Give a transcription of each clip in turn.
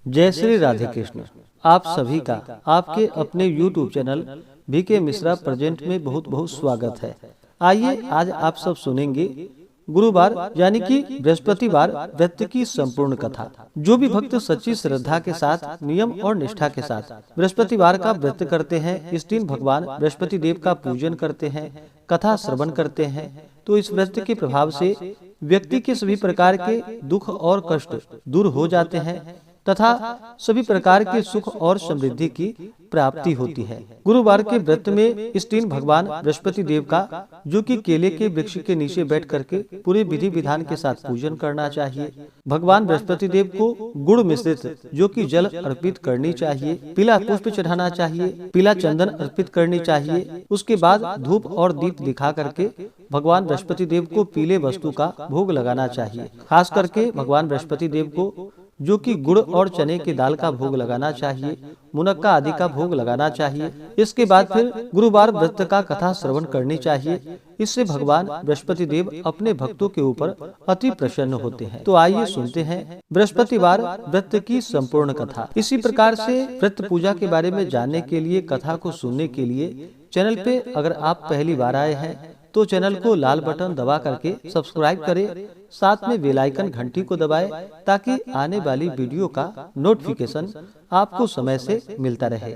जय श्री राधे कृष्ण। आप सभी का आपके अपने YouTube channel VK Mishra present में बहुत बहुत स्वागत है। आइए आज आप सब सुनेंगे गुरुवार यानी कि बृहस्पतिवार व्रत की संपूर्ण कथा। जो भी भक्त सच्ची श्रद्धा के साथ नियम और निष्ठा के साथ बृहस्पतिवार का व्रत करते हैं, इस दिन भगवान बृहस्पति देव का पूजन करते हैं, कथा श्रवण करते हैं, तो इस व्रत के प्रभाव से व्यक्ति के सभी प्रकार के दुख और कष्ट दूर हो जाते हैं तथा सभी प्रकार के सुख और समृद्धि की प्राप्ति होती है। गुरुवार के व्रत में इस दिन भगवान बृहस्पति देव का, जो कि केले के वृक्ष के नीचे बैठ करके पूरे विधि विधान के साथ पूजन करना चाहिए। भगवान बृहस्पति देव को गुड़ मिश्रित जो कि जल अर्पित करनी चाहिए, पीला पुष्प चढ़ाना चाहिए, पीला चंदन अर्पित करनी चाहिए। उसके बाद धूप और दीप दिखा करके भगवान बृहस्पति देव को पीले वस्तु का भोग लगाना चाहिए। खास करके भगवान बृहस्पति देव को जो कि गुड़ और चने की दाल का भोग लगाना चाहिए, मुनक्का आदि का भोग लगाना चाहिए। इसके बाद फिर गुरुवार व्रत का कथा श्रवण करनी चाहिए। इससे भगवान बृहस्पति देव अपने भक्तों के ऊपर अति प्रसन्न होते हैं। तो आइए सुनते हैं बृहस्पतिवार व्रत की संपूर्ण कथा। इसी प्रकार से व्रत पूजा के बारे में जानने के लिए, कथा को सुनने के लिए चैनल पे अगर आप पहली बार आए हैं तो चैनल को लाल बटन दबा करके सब्सक्राइब करें, साथ में बेल आइकन घंटी को दबाएं ताकि आने वाली वीडियो का नोटिफिकेशन आपको समय से मिलता रहे।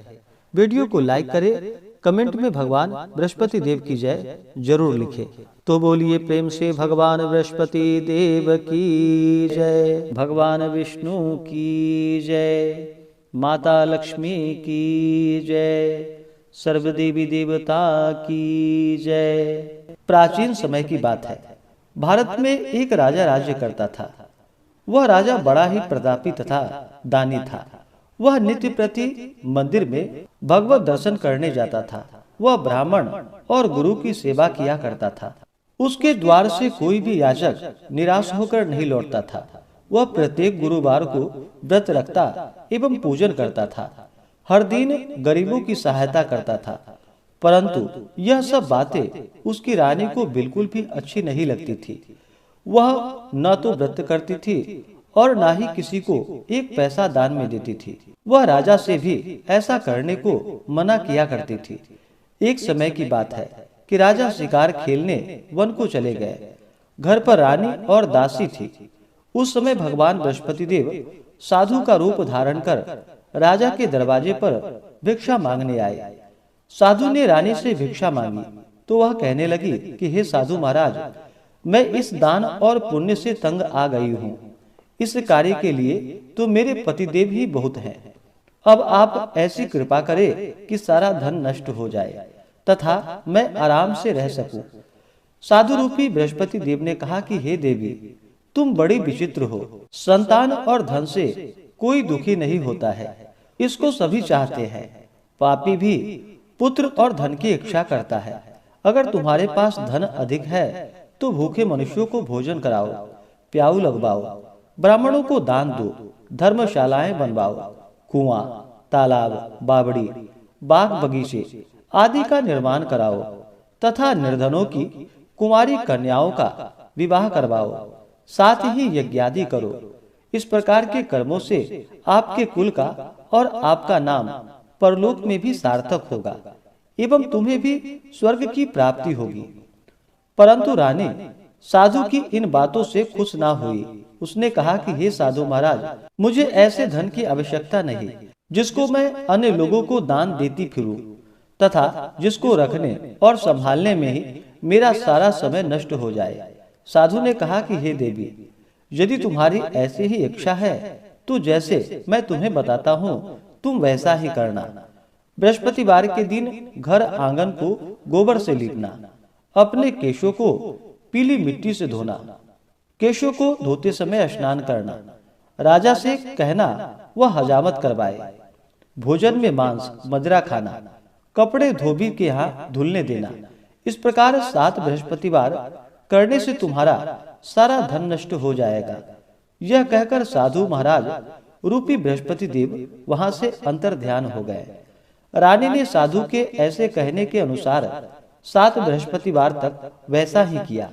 वीडियो को लाइक करें, कमेंट में भगवान बृहस्पति देव की जय जरूर लिखें। तो बोलिए प्रेम से भगवान बृहस्पति देव की जय, भगवान विष्णु की जय, माता लक्ष्मी की जय, सर्वदेवी देवता की जय। प्राचीन समय की बात है। भारत में एक राजा राज्य करता था। वह राजा बड़ा ही प्रतापी तथा दानी था। वह नित्य प्रति मंदिर में भगवत दर्शन करने जाता था। वह ब्राह्मण और गुरु की सेवा किया करता था। उसके द्वार से कोई भी याचक निराश होकर नहीं लौटता था। वह प्रत्येक गुरुवार को व्रत रखता एवं पूजन करता था। हर दिन गरीबों की सहायता करता था। परंतु यह सब बातें उसकी रानी को बिल्कुल भी अच्छी नहीं लगती थी। वह न तो व्रत करती थी और न ही किसी को एक पैसा दान में देती थी। वह राजा से भी ऐसा करने को मना किया करती थी। एक समय की बात है कि राजा शिकार खेलने वन को चले गए। घर पर रानी और दासी थी। उस समय भगवान बृहस्पति देव साधु का रूप धारण कर राजा के दरवाजे पर भिक्षा मांगने आए। साधु ने रानी से भिक्षा मांगी तो वह कहने लगी कि हे साधु महाराज, मैं इस दान और पुण्य से तंग आ गई हूँ। इस कार्य के लिए तो मेरे पतिदेव ही बहुत हैं। अब आप ऐसी कृपा करें कि सारा धन नष्ट हो जाए तथा मैं आराम से रह सकूं। साधु रूपी बृहस्पति देव ने कहा कि हे देवी, तुम बड़ी विचित्र हो। संतान और धन से कोई दुखी नहीं होता है, इसको सभी चाहते हैं। पापी भी पुत्र और धन की इच्छा करता है। अगर तुम्हारे पास धन अधिक है तो भूखे मनुष्यों को भोजन कराओ, प्याऊ लगवाओ, ब्राह्मणों को दान दो, धर्मशालाएं बनवाओ, कुआं, तालाब, बावड़ी, बाग बगीचे आदि का निर्माण कराओ तथा निर्धनों की कुंवारी कन्याओं का विवाह करवाओ, साथ ही यज्ञादि करो। इस प्रकार के कर्मों से आपके कुल का और आपका नाम परलोक में भी सार्थक होगा एवं तुम्हें भी स्वर्ग की प्राप्ति होगी। परंतु रानी साधु की इन बातों से खुश ना हुई। उसने कहा कि हे साधु महाराज, मुझे ऐसे धन की आवश्यकता नहीं जिसको मैं अन्य लोगों को दान देती फिरूं तथा जिसको रखने और संभालने में ही मेरा सारा समय नष्ट हो जाए। साधु ने कहा कि हे देवी, यदि तुम्हारी ऐसी ही इच्छा है तो जैसे मैं तुम्हें बताता हूँ तुम वैसा ही करना। बृहस्पतिवार के दिन घर आंगन को गोबर से लीपना, अपने केशों को पीली मिट्टी से धोना, केशों को धोते समय स्नान करना, राजा से कहना वह हजामत करवाए, भोजन में मांस मदिरा खाना, कपड़े धोबी के यहाँ धुलने देना। इस प्रकार 7 बृहस्पतिवार करने से तुम्हारा सारा धन नष्ट हो जाएगा। यह कहकर साधु महाराज रूपी बृहस्पति देव वहां से अंतर ध्यान हो गए। रानी ने साधु के ऐसे कहने के अनुसार 7 बृहस्पतिवार तक वैसा ही किया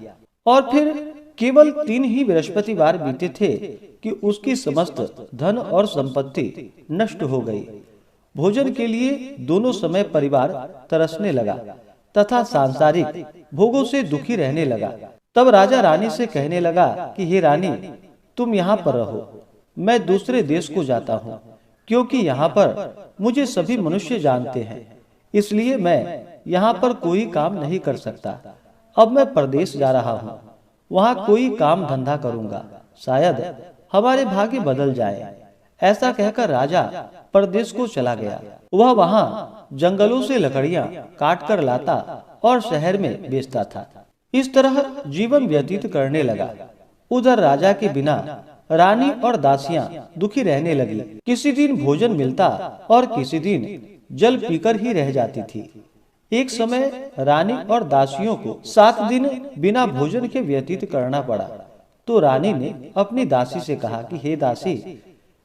और फिर केवल 3 ही बृहस्पतिवार बीते थे कि उसकी समस्त धन और संपत्ति नष्ट हो गई। भोजन के लिए दोनों समय परिवार तरसने लगा तथा सांसारिक भोगों से दुखी रहने लगा। तब राजा रानी से कहने लगा कि हे रानी, तुम यहाँ पर रहो, मैं दूसरे देश को जाता हूँ, क्योंकि यहाँ पर मुझे सभी मनुष्य जानते हैं, इसलिए मैं यहाँ पर कोई काम नहीं कर सकता। अब मैं परदेश जा रहा हूँ, वहाँ कोई काम धंधा करूँगा, शायद हमारे भाग्य बदल जाए। ऐसा कहकर राजा परदेश को चला गया। वह वहाँ जंगलों से लकड़ियाँ काट कर लाता और शहर में बेचता था। इस तरह जीवन व्यतीत करने लगा। उधर राजा के बिना रानी और दासियां दुखी रहने लगी। किसी दिन भोजन मिलता और किसी दिन जल पीकर ही रह जाती थी। एक समय रानी और दासियों को 7 दिन बिना भोजन के व्यतीत करना पड़ा। तो रानी ने अपनी दासी से कहा कि हे दासी,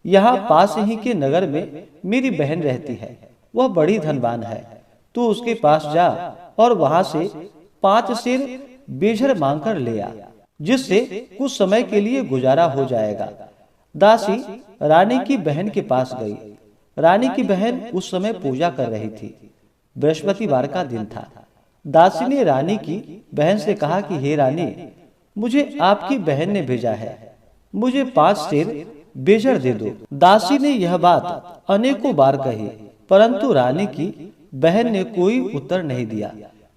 यहाँ पास ही के नगर में मेरी बहन रहती है, वह बड़ी धनवान है, तू उसके पास जा और वहां से 5 सेर बेझर मांग कर ले आ, जिससे कुछ समय के लिए गुजारा हो जाएगा। दासी रानी की बहन के पास गई। रानी की बहन उस समय पूजा कर रही थी। बृहस्पतिवार का दिन था। दासी ने रानी की बहन से कहा कि हे रानी, मुझे आपकी बहन ने भेजा है, मुझे 5 सेर बेझर दे दो। दासी ने यह बात अनेकों बार कही, परंतु रानी की बहन ने कोई उत्तर नहीं दिया,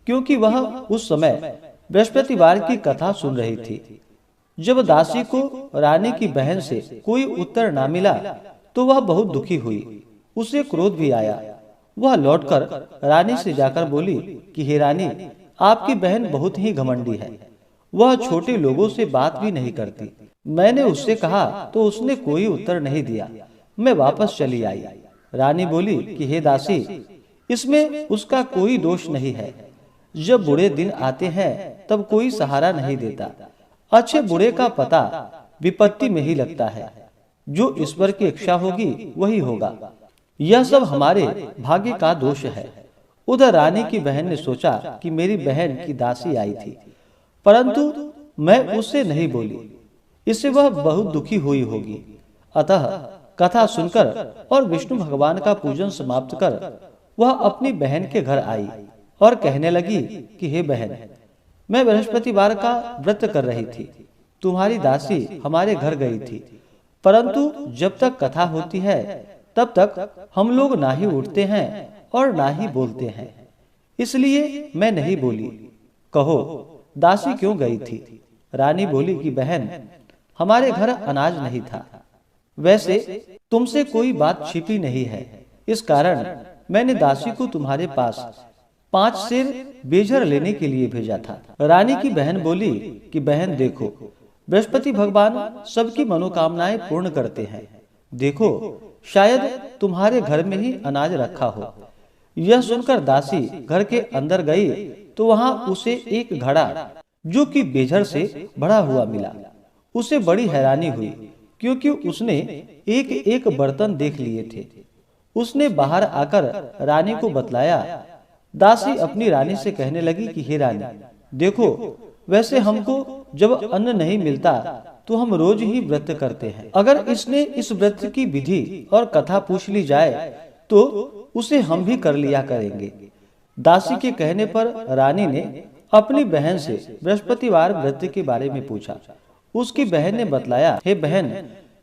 क्योंकि वह उस समय बृहस्पतिवार की कथा सुन रही थी। जब दासी को रानी की बहन से कोई उत्तर ना मिला तो वह बहुत दुखी हुई। उसे क्रोध भी आया। वह लौटकर रानी से जाकर बोली कि हे रानी, आपकी बहन बहुत ही घमंडी है, वह छोटे लोगों से बात भी नहीं करती। मैंने उससे कहा तो उसने कोई उत्तर नहीं दिया, मैं वापस चली आई। रानी बोली कि हे दासी, इसमें उसका कोई दोष नहीं है। जब बुरे दिन आते हैं तब कोई सहारा नहीं देता। अच्छे बुरे का पता विपत्ति में ही लगता है। जो ईश्वर की इच्छा होगी वही होगा। यह सब हमारे भाग्य का दोष है। उधर रानी की बहन ने सोचा कि मेरी बहन की दासी आई थी, परंतु मैं उससे नहीं बोली, इससे वह बहुत दुखी हुई होगी। अतः कथा सुनकर और विष्णु भगवान का पूजन समाप्त कर वह अपनी बहन के घर आई और कहने लगी कि हे बहन, मैं बृहस्पतिवार का व्रत कर रही थी, तुम्हारी दासी हमारे घर गई थी, परंतु जब तक कथा होती है तब तक हम लोग ना ही उठते हैं और ना ही बोलते हैं, इसलिए मैं नहीं बोली। कहो दासी क्यों गई थी? रानी बोली कि बहन, हमारे घर अनाज नहीं था, वैसे तुमसे कोई बात छिपी नहीं है, इस कारण मैंने दासी को तुम्हारे पास 5 सेर बेझर लेने के लिए भेजा था। रानी की बहन बोली कि बहन देखो, बृहस्पति भगवान सबकी मनोकामनाएं पूर्ण करते हैं, देखो शायद तुम्हारे घर में ही अनाज रखा हो। यह सुनकर दासी घर के अंदर गई तो वहां उसे एक घड़ा जो कि बेझर से भरा हुआ मिला। उसे बड़ी हैरानी हुई, क्योंकि उसने एक एक बर्तन देख लिए थे। उसने बाहर आकर रानी को बतलाया। दासी अपनी रानी से कहने लगी कि हे रानी, देखो वैसे हमको जब अन्न नहीं मिलता तो हम रोज ही व्रत करते हैं। अगर इसने इस व्रत की विधि और कथा पूछ ली जाए तो उसे हम भी कर लिया करेंगे। दासी के कहने पर रानी ने अपनी बहन से बृहस्पतिवार व्रत के बारे में पूछा। उसकी बहन ने बतलाया, हे बहन,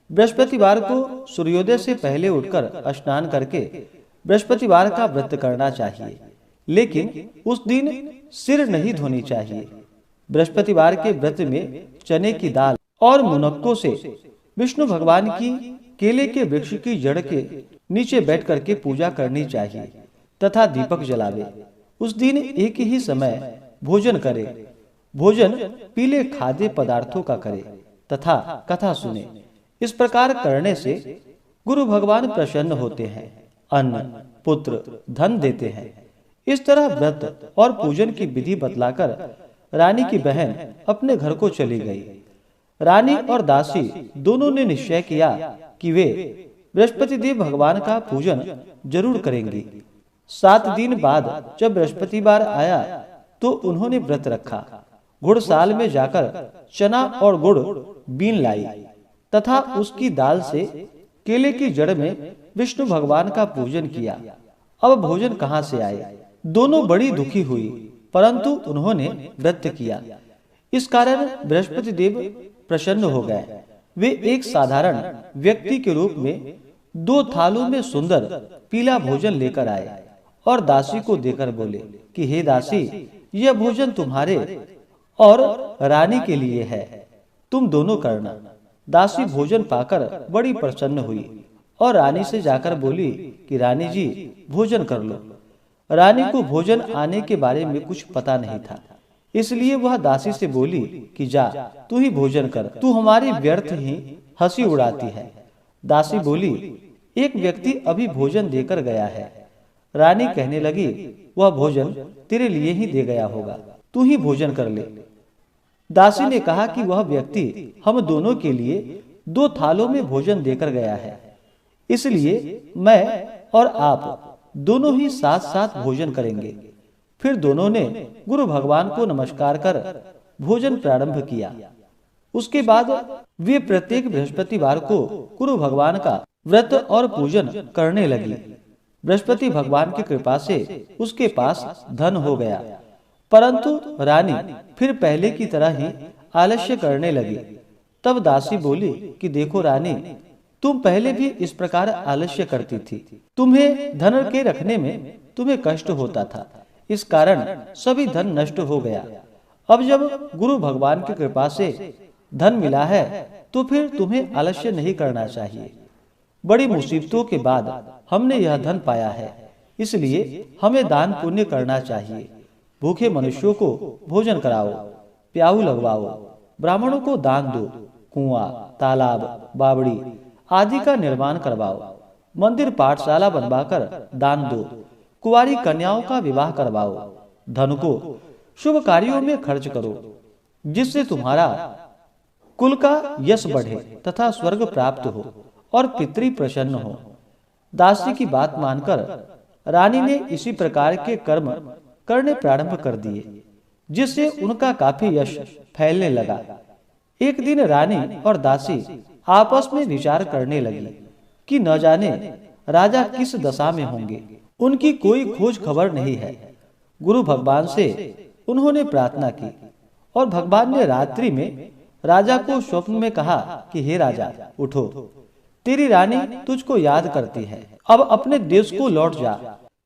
बृहस्पतिवार को सूर्योदय से पहले उठकर स्नान करके बृहस्पतिवार का व्रत करना चाहिए, लेकिन उस दिन सिर नहीं धोनी चाहिए। बृहस्पतिवार के व्रत में चने की दाल और मुनक्कों से विष्णु भगवान की केले के वृक्ष की जड़ के नीचे बैठ करके पूजा करनी चाहिए तथा दीपक जलावे। उस दिन एक ही समय भोजन करे। भोजन पीले खाद्य पदार्थों का करे तथा कथा सुने। इस प्रकार करने से गुरु भगवान प्रसन्न होते हैं, अन्न, पुत्र, धन देते हैं। इस तरह व्रत और पूजन की विधि बतलाकर रानी की बहन अपने घर को चली गई। रानी और दासी दोनों ने निश्चय किया कि वे बृहस्पति देव भगवान का पूजन जरूर करेंगी। 7 दिन बाद जब बृहस्पतिवार आया तो उन्होंने व्रत रखा। घुड़साल में जाकर चना और गुड़ बीन लाई तथा उसकी दाल से केले की जड़ में विष्णु भगवान का पूजन किया। अब भोजन कहाँ से आए? दोनों बड़ी दुखी हुई, परंतु उन्होंने व्रत किया। इस कारण बृहस्पति देव प्रसन्न हो गए। वे एक साधारण व्यक्ति के रूप में 2 थालों में सुंदर पीला भोजन लेकर आए और दासी को देकर बोले कि हे दासी, यह भोजन तुम्हारे और रानी के लिए है, तुम दोनों करना। दासी भोजन पाकर बड़ी प्रसन्न हुई और रानी से जाकर बोली कि रानी जी, भोजन कर लो। रानी को भोजन आने के बारे में कुछ पता नहीं था, इसलिए वह दासी से बोली कि जा, तू ही भोजन कर, तू हमारी व्यर्थ ही हंसी उड़ाती है। दासी बोली, एक व्यक्ति अभी भोजन देकर गया है। रानी कहने लगी, वह भोजन तेरे लिए ही दे गया होगा, तू ही भोजन कर ले। दासी ने कहा कि वह व्यक्ति हम दोनों के लिए 2 थालों में भोजन देकर गया है, इसलिए मैं और आप दोनों ही साथ साथ भोजन करेंगे। फिर दोनों ने गुरु भगवान को नमस्कार कर भोजन प्रारंभ किया। उसके बाद वे प्रत्येक बृहस्पतिवार को गुरु भगवान का व्रत और पूजन करने लगी। बृहस्पति भगवान की कृपा से उसके पास धन हो गया, परंतु रानी फिर पहले की तरह ही आलस्य करने लगी। तब दासी बोली कि देखो रानी, तुम पहले भी इस प्रकार आलस्य करती थी। तुम्हें धन के रखने में तुम्हें कष्ट होता था, इस कारण सभी धन नष्ट हो गया। अब जब गुरु भगवान की कृपा से धन मिला है तो फिर तुम्हें आलस्य नहीं करना चाहिए। बड़ी मुसीबतों के बाद हमने यह धन पाया है, इसलिए हमें दान पुण्य करना चाहिए। भूखे मनुष्यों को भोजन कराओ, प्याऊ लगवाओ, ब्राह्मणों को दान दो, कुआं, तालाब, बावड़ी आदि का निर्माण करवाओ, मंदिर पाठशाला बनवाकर दान दो, कुंवारी कन्याओं का विवाह करवाओ। धन को शुभ कार्यों में खर्च करो, जिससे तुम्हारा कुल का यश बढ़े तथा स्वर्ग प्राप्त हो और पितृ प्रसन्न हो। दासी की बात मानकर रानी ने इसी प्रकार के कर्म करने प्रारंभ कर दिए, जिससे उनका काफी यश फैलने लगा। एक दिन रानी और दासी आपस में विचार करने लगी कि न जाने राजा किस दशा में होंगे, उनकी कोई खोज खबर नहीं है। गुरु भगवान से उन्होंने प्रार्थना की और भगवान ने रात्रि में राजा को स्वप्न में कहा कि हे राजा, उठो, तेरी रानी तुझको याद करती है, अब अपने देश को लौट जा।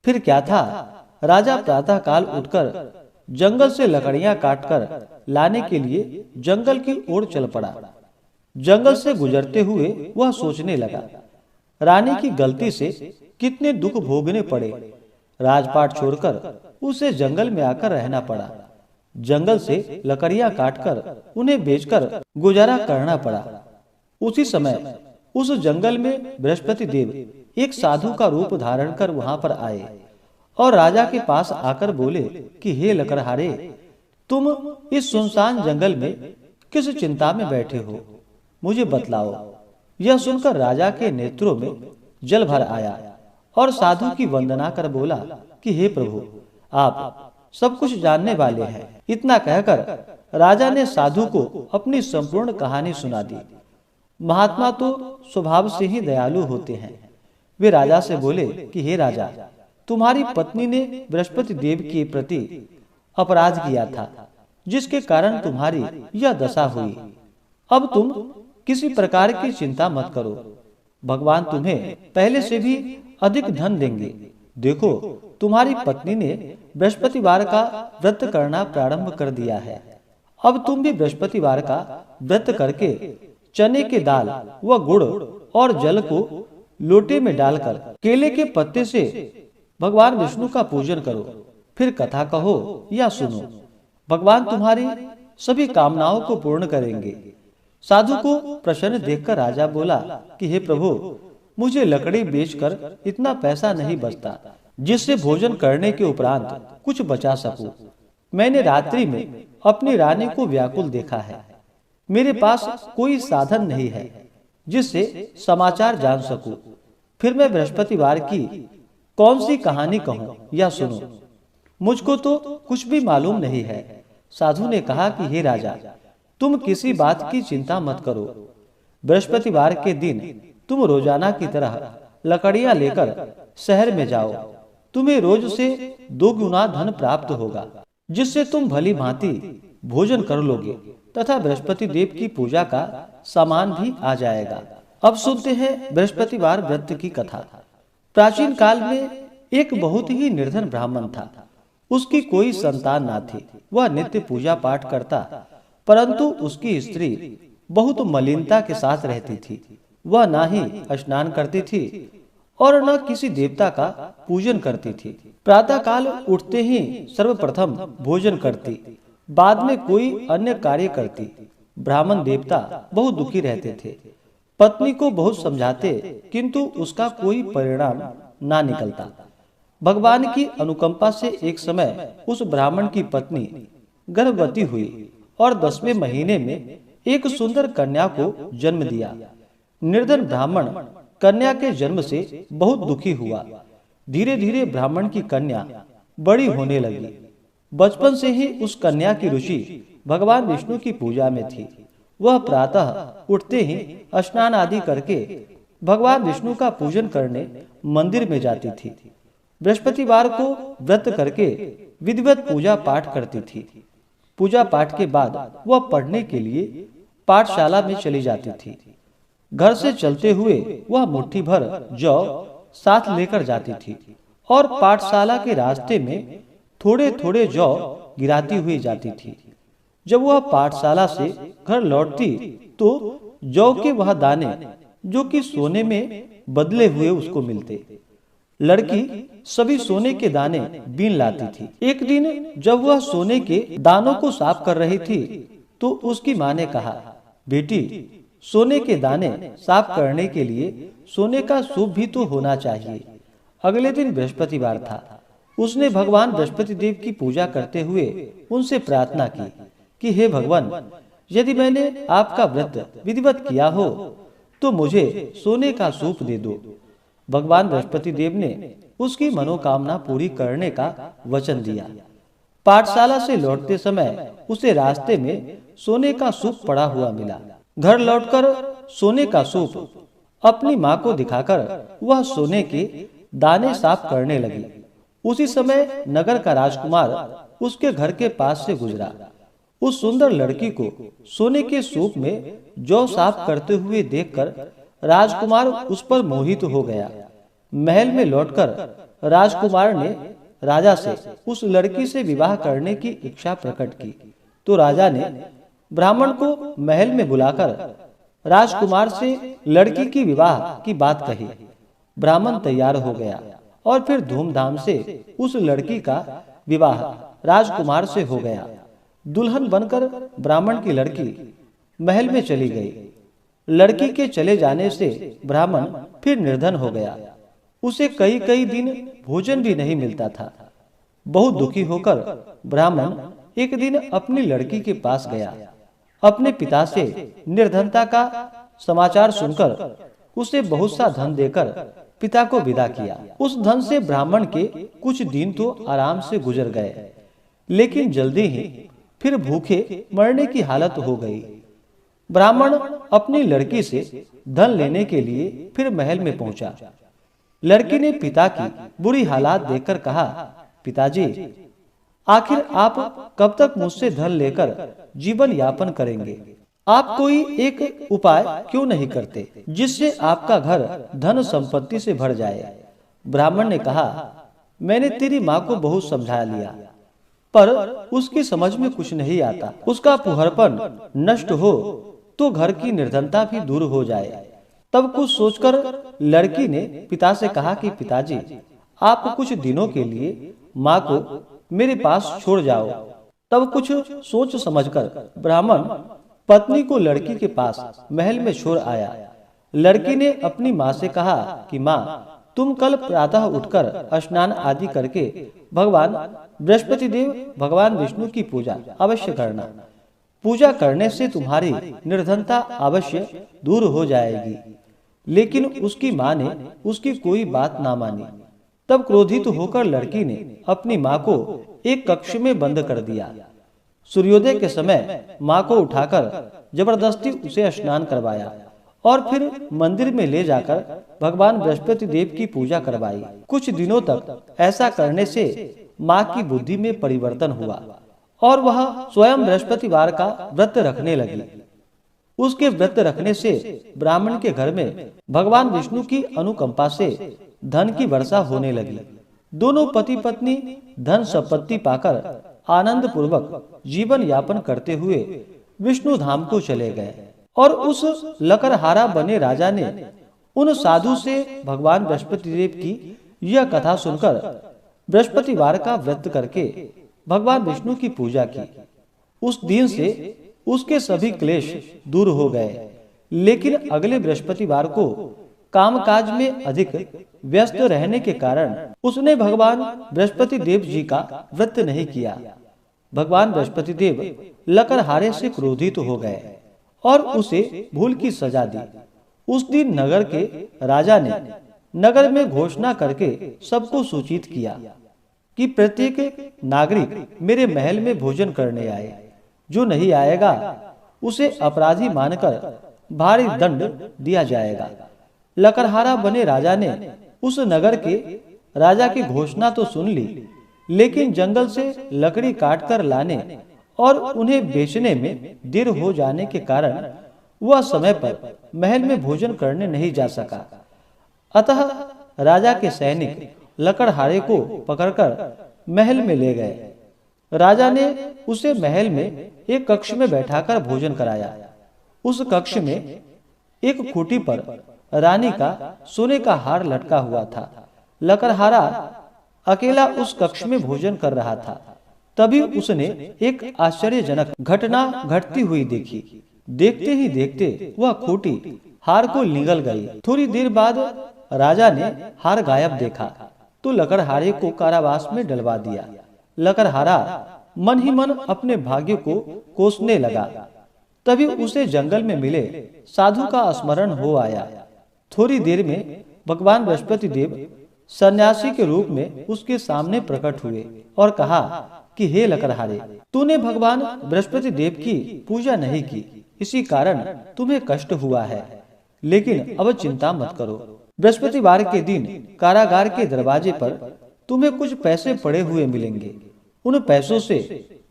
फिर क्या था, राजा प्रातः काल उठकर जंगल से लकड़ियां काटकर लाने के लिए जंगल की ओर चल पड़ा। जंगल से गुजरते हुए वह सोचने लगा, रानी की गलती से कितने दुख भोगने पड़े। राजपाट छोड़कर उसे जंगल में आकर रहना पड़ा। जंगल से लकड़ियां काटकर उन्हें बेचकर गुजारा करना पड़ा। उसी समय उस जंगल में बृहस्पति देव एक साधु का रूप धारण कर वहां पर आए और राजा के पास आकर बोले कि हे लकड़हारे, तुम इस सुनसान जंगल में किस चिंता में बैठे हो, मुझे बतलाओ। यह सुनकर राजा के नेत्रों में जल भर आया और साधु की वंदना कर बोला कि हे प्रभु, आप सब कुछ जानने वाले हैं। इतना कहकर राजा ने साधु को अपनी संपूर्ण कहानी सुना दी। महात्मा तो स्वभाव से ही दयालु होते हैं। वे राजा से बोले कि हे राजा, तुम्हारी पत्नी ने बृहस्पति देव के प्रति अपराध किया था, जिसके कारण तुम्हारी यह दशा हुई। अब तुम किसी प्रकार की चिंता मत करो, भगवान तुम्हें पहले से भी अधिक धन देंगे। देखो, तुम्हारी पत्नी ने बृहस्पतिवार का व्रत करना प्रारंभ कर दिया है। अब तुम भी बृहस्पतिवार का व्रत करके चने के दाल व गुड़ और जल को लोटे में डालकर केले के पत्ते से भगवान विष्णु का पूजन करो। फिर कथा कहो या सुनो, भगवान तुम्हारी सभी कामनाओं को पूर्ण करेंगे। साधु को प्रसन्न देखकर राजा बोला कि हे प्रभु, मुझे लकड़ी बेचकर इतना पैसा नहीं बचता जिससे भोजन करने के उपरांत कुछ बचा सकूं। मैंने रात्रि में अपनी रानी को व्याकुल देखा है। मेरे पास कोई साधन नहीं है जिससे समाचार जान सकूं। फिर मैं बृहस्पतिवार की कौन सी कहानी कहूं या सुनूं? मुझको तो कुछ भी मालूम नहीं है। साधु ने कहा कि हे राजा, तुम किसी बात की चिंता मत करो। बृहस्पतिवार के दिन तुम रोजाना की तरह लकड़ियां लेकर शहर में जाओ। तुम्हें रोज से 2 गुना धन प्राप्त होगा, जिससे तुम भली भांति भोजन कर लोगे तथा बृहस्पति देव की पूजा का सामान भी आ जाएगा। अब सुनते हैं बृहस्पतिवार व्रत की कथा। प्राचीन काल में एक बहुत ही निर्धन ब्राह्मण था। उसकी कोई संतान ना थी। वह नित्य पूजा पाठ करता, परंतु उसकी स्त्री बहुत मलिनता के साथ रहती थी। वह ना ही स्नान करती थी और न किसी देवता का पूजन करती थी। प्रातः काल उठते ही सर्वप्रथम भोजन करती, बाद में कोई अन्य कार्य करती। ब्राह्मण देवता बहुत दुखी रहते थे। पत्नी को बहुत समझाते, किंतु उसका कोई परिणाम ना निकलता। भगवान की अनुकंपा से एक समय उस ब्राह्मण की पत्नी गर्भवती हुई और 10वें महीने में एक सुंदर कन्या को जन्म दिया। निर्धन ब्राह्मण कन्या के जन्म से बहुत दुखी हुआ। धीरे धीरे ब्राह्मण की कन्या बड़ी होने लगी। बचपन से ही उस कन्या की रुचि भगवान विष्णु की पूजा में थी। वह प्रातः उठते ही स्नान आदि करके भगवान विष्णु का पूजन करने मंदिर में जाती थी। बृहस्पतिवार को व्रत करके विधिवत पूजा पाठ करती थी। पूजा पाठ के बाद वह पढ़ने के लिए पाठशाला में चली जाती थी। घर से चलते हुए वह मुट्ठी भर जौ साथ लेकर जाती थी और पाठशाला के रास्ते में थोड़े थोड़े जौ गिराती हुई जाती थी। जब वह पाठशाला से घर लौटती तो जौ के वह दाने जो कि सोने में बदले हुए उसको मिलते। लड़की सभी सोने के दाने बीन लाती थी। एक दिन जब वह सोने के दानों को साफ कर रही थी तो उसकी माँ ने कहा, बेटी, सोने के दाने साफ करने के लिए सोने का सूप भी तो होना चाहिए। अगले दिन बृहस्पतिवार था। उसने भगवान बृहस्पति देव की पूजा करते हुए उनसे प्रार्थना की कि हे भगवान, यदि मैंने आपका व्रत विधिवत किया हो तो मुझे सोने का सूप दे दो। भगवान बृहस्पति देव ने उसकी मनोकामना पूरी करने का वचन दिया। पाठशाला से लौटते समय उसे रास्ते में सोने का सूप पड़ा हुआ मिला। घर लौटकर सोने का सूप अपनी माँ को दिखाकर वह सोने के दाने साफ करने लगी। उसी समय नगर का राजकुमार उसके घर के पास से गुजरा। उस सुंदर लड़की को सोने के सूप में जौ साफ करते हुए देखकर राजकुमार उस पर मोहित हो गया। महल में लौटकर राजकुमार ने राजा से उस लड़की से विवाह करने की इच्छा प्रकट की। तो राजा ने ब्राह्मण को महल में बुलाकर राजकुमार से लड़की की विवाह की बात कही। ब्राह्मण तैयार हो गया और फिर धूमधाम से उस लड़की का विवाह राजकुमार से हो गया। दुल्हन बनकर ब्राह्मण की लड़की महल में चली गई। लड़की के चले जाने से ब्राह्मण फिर निर्धन हो गया। उसे कई कई दिन भोजन भी नहीं मिलता था। बहुत दुखी होकर ब्राह्मण एक दिन अपनी लड़की के पास गया। अपने पिता से निर्धनता का समाचार सुनकर उसे बहुत सा धन देकर पिता को विदा किया। उस धन से ब्राह्मण के कुछ दिन तो आराम से गुजर गए, लेकिन जल्दी ही फिर भूखे मरने की हालत हो गई। ब्राह्मण अपनी लड़की से धन लेने के लिए फिर महल में पहुंचा। लड़की ने पिता की बुरी हालात देखकर कहा, पिताजी, आखिर आप कब तक मुझसे धन लेकर जीवन यापन करेंगे? आप कोई एक उपाय क्यों नहीं करते जिससे आपका घर धन संपत्ति से भर जाए? ब्राह्मण ने कहा, मैंने तेरी माँ को बहुत समझा लिया, पर उसकी समझ में कुछ नहीं आता। उसका फुहरपन नष्ट हो तो घर की निर्धनता भी दूर हो जाए। तब कुछ सोचकर लड़की ने पिता से कहा कि पिताजी, आप कुछ दिनों के लिए माँ को मेरे पास छोड़ जाओ। तब कुछ सोच समझकर ब्राह्मण पत्नी को लड़की के पास महल में छोड़ आया। लड़की ने अपनी माँ से कहा कि माँ, तुम कल प्रातः उठकर स्नान आदि करके भगवान बृहस्पति देव भगवान विष्णु की पूजा अवश्य करना। पूजा करने से तुम्हारी निर्धनता अवश्य दूर हो जाएगी। लेकिन उसकी माँ ने उसकी कोई बात ना मानी। तब क्रोधित होकर लड़की ने अपनी माँ को एक कक्ष में बंद कर दिया। सूर्योदय के समय माँ को उठाकर जबरदस्ती उसे स्नान करवाया और फिर मंदिर में ले जाकर भगवान बृहस्पति देव की पूजा करवाई। कुछ दिनों तक ऐसा करने से माँ की बुद्धि में परिवर्तन हुआ और वह स्वयं बृहस्पतिवार का व्रत रखने लगी। उसके व्रत रखने से ब्राह्मण के घर में भगवान विष्णु की अनुकंपा से धन की वर्षा होने लगी। दोनों पति पत्नी धन संपत्ति पाकर आनंद पूर्वक जीवन यापन करते हुए विष्णु धाम को चले गए। और उस लकड़हारा बने राजा ने उन साधु से भगवान बृहस्पति देव की यह कथा सुनकर बृहस्पतिवार का व्रत करके भगवान विष्णु की पूजा की। उस दिन से उसके सभी क्लेश दूर हो गए। लेकिन अगले बृहस्पतिवार को कामकाज में अधिक व्यस्त रहने के कारण उसने भगवान बृहस्पति देव जी का व्रत नहीं किया। भगवान बृहस्पति देव लकड़हारे से क्रोधित हो गए और उसे भूल की सजा दी। उस दिन नगर के राजा ने नगर में घोषणा करके सबको सूचित किया कि प्रत्येक नागरिक मेरे महल में भोजन करने आए। जो नहीं आएगा उसे अपराधी मानकर भारी दंड दिया जाएगा। लकड़हारा बने राजा ने उस नगर के राजा की घोषणा तो सुन ली, लेकिन जंगल से लकड़ी काटकर लाने और उन्हें बेचने में देर हो जाने के कारण वह समय पर महल में भोजन करने नहीं जा सका। अतः राजा के सैनिक लकड़हारे को पकड़कर महल में ले गए। राजा ने उसे महल में एक कक्ष में बैठाकर भोजन कराया। उस कक्ष में एक खूंटी पर रानी का सोने का हार लटका हुआ था। लकड़हारा अकेला उस कक्ष में भोजन कर रहा था। तभी उसने एक आश्चर्यजनक घटना घटती हुई देखी। देखते ही देखते वह खूंटी हार को निगल गई। थोड़ी देर बाद राजा ने हार गायब देखा तो लकड़हारे को कारावास में डलवा दिया। लकड़हारा मन ही मन अपने भाग्य को कोसने लगा। तभी उसे जंगल में मिले साधु का स्मरण हो आया। थोड़ी देर में भगवान बृहस्पति देव सन्यासी के रूप में उसके सामने प्रकट हुए और कहा कि हे लकड़हारे, तूने भगवान बृहस्पति देव की पूजा नहीं की, इसी कारण तुम्हें कष्ट हुआ है। लेकिन अब चिंता मत करो। बृहस्पतिवार के दिन कारागार के दरवाजे पर तुम्हें कुछ पैसे पड़े हुए मिलेंगे। उन पैसों से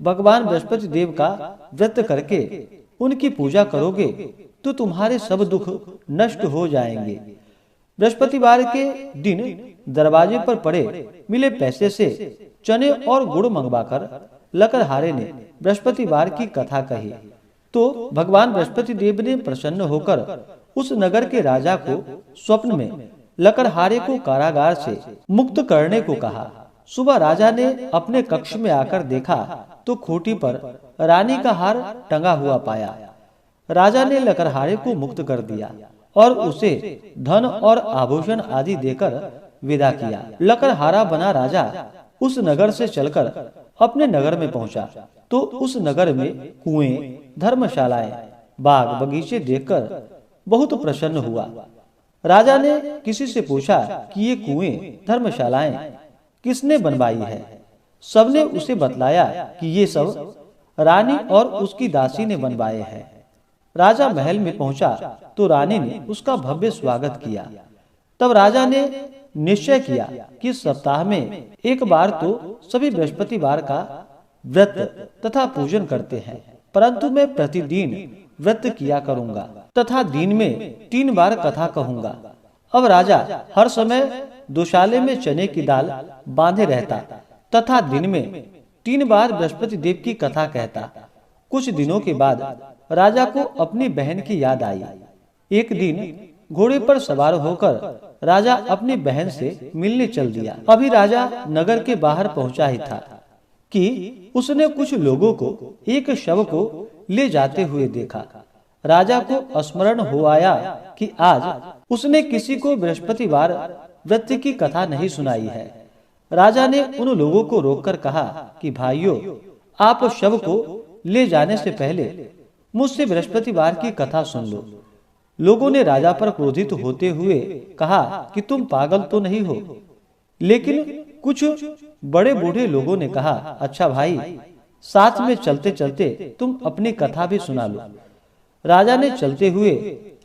भगवान बृहस्पति देव का व्रत करके उनकी पूजा करोगे तो तुम्हारे सब दुख नष्ट हो जाएंगे। बृहस्पतिवार के दिन दरवाजे पर पड़े मिले पैसे से चने और गुड़ मंगवाकर लकड़हारे ने बृहस्पतिवार की कथा कही तो भगवान बृहस्पति देव ने प्रसन्न होकर उस नगर के राजा को स्वप्न में लकड़हारे को कारागार से मुक्त करने को कहा। सुबह राजा ने अपने कक्ष में आकर देखा तो खूंटी पर रानी का हार टंगा हुआ पाया। राजा ने लकड़हारे को मुक्त कर दिया और उसे धन और आभूषण आदि देकर विदा किया। लकड़हारा बना राजा उस नगर से चलकर अपने नगर में पहुंचा तो उस नगर में कुएं, धर्मशालाएं, बाग बगीचे देखकर बहुत प्रसन्न हुआ। राजा ने किसी से पूछा कि ये कुएं, धर्मशालाएं किसने बनवाई है। सबने उसे बतलाया कि ये सब रानी और उसकी दासी ने बनवाए हैं। राजा महल में पहुंचा तो रानी ने उसका भव्य स्वागत किया। तब राजा ने निश्चय किया कि सप्ताह में एक बार तो सभी बृहस्पतिवार का व्रत तथा पूजन करते हैं, परंतु मैं प्रतिदिन व्रत किया करूंगा तथा दिन में 3 बार कथा कहूंगा। अब राजा हर समय दोशाले में चने की दाल बांधे रहता तथा दिन में 3 बार बृहस्पति देव की कथा कहता। कुछ दिनों के बाद राजा को अपनी बहन की याद आई। एक दिन घोड़े पर सवार होकर राजा अपनी बहन से मिलने चल दिया। अभी राजा नगर के बाहर पहुंचा ही था कि उसने कुछ लोगों को एक शव को ले जाते हुए देखा। राजा को स्मरण हो आया कि आज उसने किसी को बृहस्पतिवार व्रत की कथा नहीं सुनाई है। राजा ने उन लोगों को रोककर कहा कि भाइयों, आप शव को ले जाने से पहले मुझसे बृहस्पतिवार की कथा सुन लो। लोगों ने राजा पर क्रोधित होते हुए कहा कि तुम पागल तो नहीं हो। लेकिन कुछ बड़े बूढ़े लोगों ने कहा, अच्छा भाई, साथ में चलते चलते तुम अपनी कथा भी सुना लो। राजा ने चलते हुए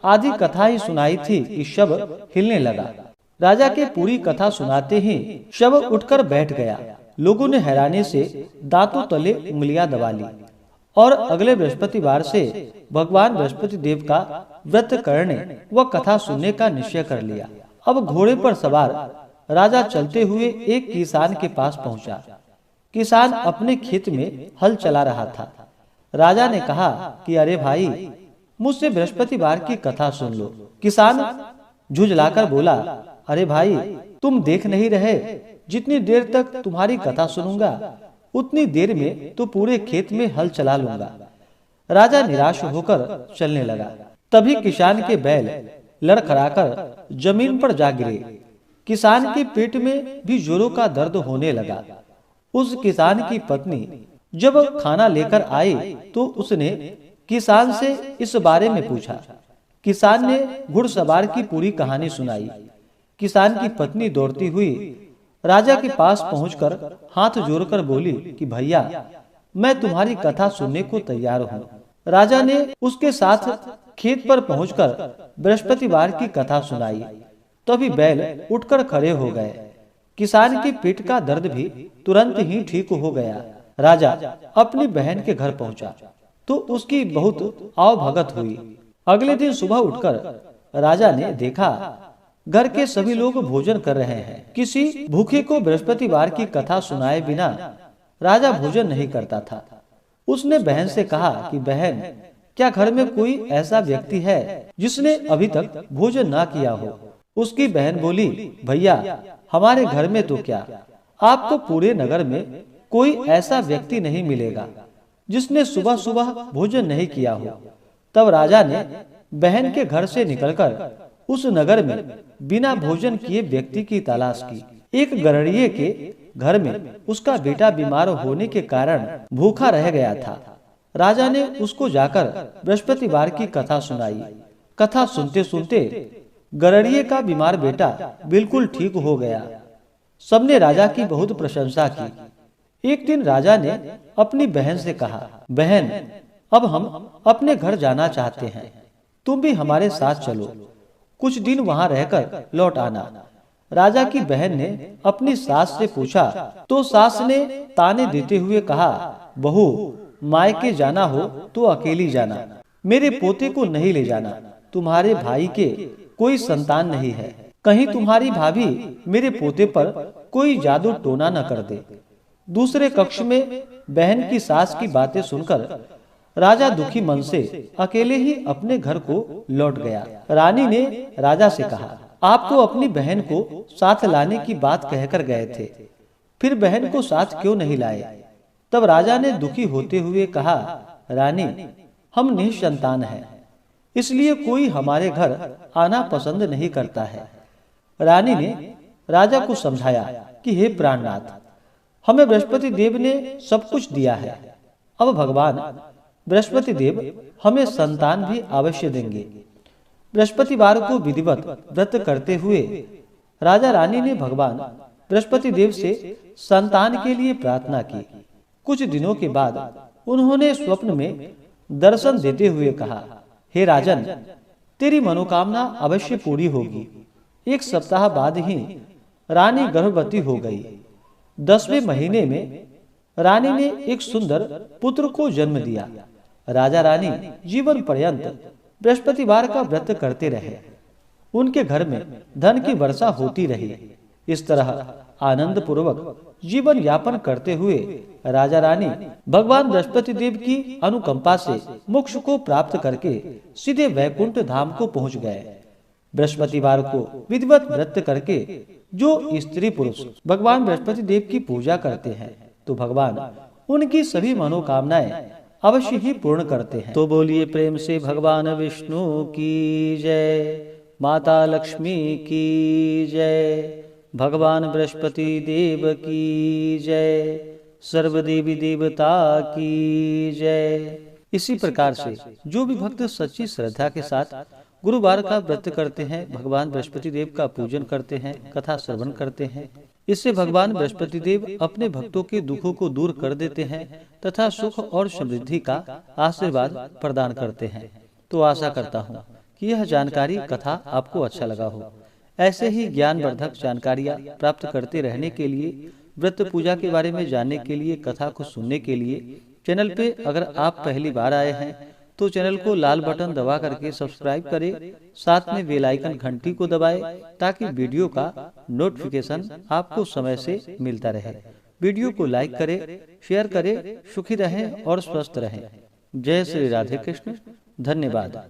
आधी कथा ही सुनाई थी कि शव हिलने लगा। राजा के पूरी कथा सुनाते ही शव उठकर बैठ गया। लोगों ने हैरानी से दांतों तले उंगलियां दबा ली और अगले बृहस्पतिवार से भगवान बृहस्पति देव का व्रत करने व कथा सुनने का निश्चय कर लिया। अब घोड़े पर सवार राजा चलते हुए एक किसान के पास पहुंचा। किसान अपने खेत में हल चला रहा था। राजा ने कहा कि अरे भाई, मुझसे बृहस्पतिवार की कथा सुन लो। किसान झुंझलाकर बोला, अरे भाई, तुम देख नहीं रहे, जितनी देर तक तुम्हारी कथा सुनूंगा उतनी देर में तो पूरे खेत में हल चला लूंगा। राजा निराश होकर चलने लगा। तभी किसान के बैल लड़खड़ाकर जमीन पर जा गिरे। किसान के पेट में भी जोरों का दर्द होने लगा। उस किसान की पत्नी जब खाना लेकर आई तो उसने किसान से इस बारे में पूछा। किसान ने घुड़सवार की पूरी कहानी सुनाई। किसान की पत्नी दौड़ती हुई राजा के पास पहुंचकर हाथ जोड़कर बोली कि भैया, मैं तुम्हारी कथा सुनने को तैयार हूँ। राजा ने उसके साथ खेत पर पहुंचकर बृहस्पतिवार की कथा सुनाई। तभी बैल उठकर खड़े हो गए। किसान के पेट का दर्द भी तुरंत ही ठीक हो गया। राजा अपनी बहन के घर पहुंचा तो उसकी बहुत आवभगत हुई। अगले दिन सुबह उठकर राजा ने देखा घर के सभी लोग भोजन कर रहे हैं। किसी भूखे को बृहस्पतिवार की कथा सुनाए बिना राजा भोजन नहीं करता था। उसने बहन से कहा कि बहन, क्या घर में कोई ऐसा व्यक्ति है जिसने अभी तक भोजन ना किया हो? उसकी बहन बोली, भैया, हमारे घर में तो क्या, आपको पूरे नगर में कोई ऐसा व्यक्ति नहीं मिलेगा जिसने सुबह सुबह भोजन नहीं किया हो। तब राजा ने बहन के घर से निकलकर उस नगर में बिना भोजन किए व्यक्ति की तलाश की। एक गरड़िए के घर में उसका बेटा बीमार होने के कारण भूखा रह गया था। राजा ने उसको जाकर बृहस्पतिवार की कथा सुनाई। कथा सुनते सुनते गरड़िए का बीमार बेटा बिल्कुल ठीक हो गया। सबने राजा की बहुत प्रशंसा की। एक दिन राजा ने अपनी बहन से कहा, बहन, अब हम अपने घर जाना चाहते हैं, तुम भी हमारे साथ चलो, कुछ दिन वहां रहकर लौट आना। राजा की बहन ने अपनी सास से पूछा तो सास ने ताने देते हुए कहा, बहू, मायके जाना हो तो अकेली जाना, मेरे पोते को नहीं ले जाना। तुम्हारे भाई के कोई संतान नहीं है, कहीं तुम्हारी भाभी मेरे पोते पर कोई जादू टोना न कर दे। दूसरे कक्ष में बहन की सास की बातें सुनकर राजा दुखी मन से अकेले ही अपने घर को लौट गया। रानी ने राजा से कहा, आप तो अपनी बहन को साथ लाने की बात कहकर गए थे, फिर बहन को साथ क्यों नहीं लाए? तब राजा ने दुखी होते हुए कहा, रानी, हम निसंतान हैं, इसलिए कोई हमारे घर आना पसंद नहीं करता है। रानी ने राजा को समझाया कि हे प्राणनाथ, हमें बृहस्पति देव ने सब कुछ दिया है, अब भगवान बृहस्पति देव हमें संतान भी अवश्य देंगे। बृहस्पतिवार को विधिवत व्रत करते हुए राजा रानी ने भगवान बृहस्पति देव से संतान के लिए प्रार्थना की। कुछ दिनों के बाद उन्होंने स्वप्न में दर्शन देते हुए कहा, हे राजन, तेरी मनोकामना अवश्य पूरी होगी। एक सप्ताह बाद ही रानी गर्भवती हो गई। 10वें महीने में रानी ने एक सुंदर पुत्र को जन्म दिया। राजा रानी जीवन पर्यंत बृहस्पतिवार का व्रत करते रहे। उनके घर में धन की वर्षा होती रही। इस तरह आनंद पूर्वक जीवन यापन करते हुए राजा रानी भगवान बृहस्पति देव की अनुकंपा से मोक्ष को प्राप्त करके सीधे वैकुंठ धाम को पहुंच गए। बृहस्पतिवार को विधिवत व्रत करके जो स्त्री पुरुष भगवान बृहस्पति देव की पूजा करते हैं तो भगवान उनकी सभी मनोकामनाएं अवश्य ही पूर्ण करते हैं। तो बोलिए प्रेम से भगवान विष्णु की जय, माता लक्ष्मी की जय, भगवान बृहस्पति देव की जय, सर्व देवी देवता की जय। इसी प्रकार से जो भी भक्त सच्ची श्रद्धा के साथ गुरुवार का व्रत करते हैं, भगवान बृहस्पति देव का पूजन करते हैं, कथा श्रवण करते हैं, इससे भगवान बृहस्पति देव अपने भक्तों के दुखों को दूर कर देते हैं तथा सुख और समृद्धि का आशीर्वाद प्रदान करते हैं। तो आशा करता हूँ कि यह जानकारी कथा आपको अच्छा लगा हो। ऐसे ही ज्ञानवर्धक जानकारियाँ प्राप्त करते रहने के लिए, व्रत पूजा के बारे में जानने के लिए, कथा को सुनने के लिए चैनल पे अगर आप पहली बार आए हैं तो चैनल को लाल बटन दबा करके सब्सक्राइब करें, साथ में बेल आइकन घंटी को दबाएं ताकि वीडियो का नोटिफिकेशन आपको समय से मिलता रहे। वीडियो को लाइक करें, शेयर करें। सुखी रहें और स्वस्थ रहें। जय श्री राधे कृष्ण। धन्यवाद।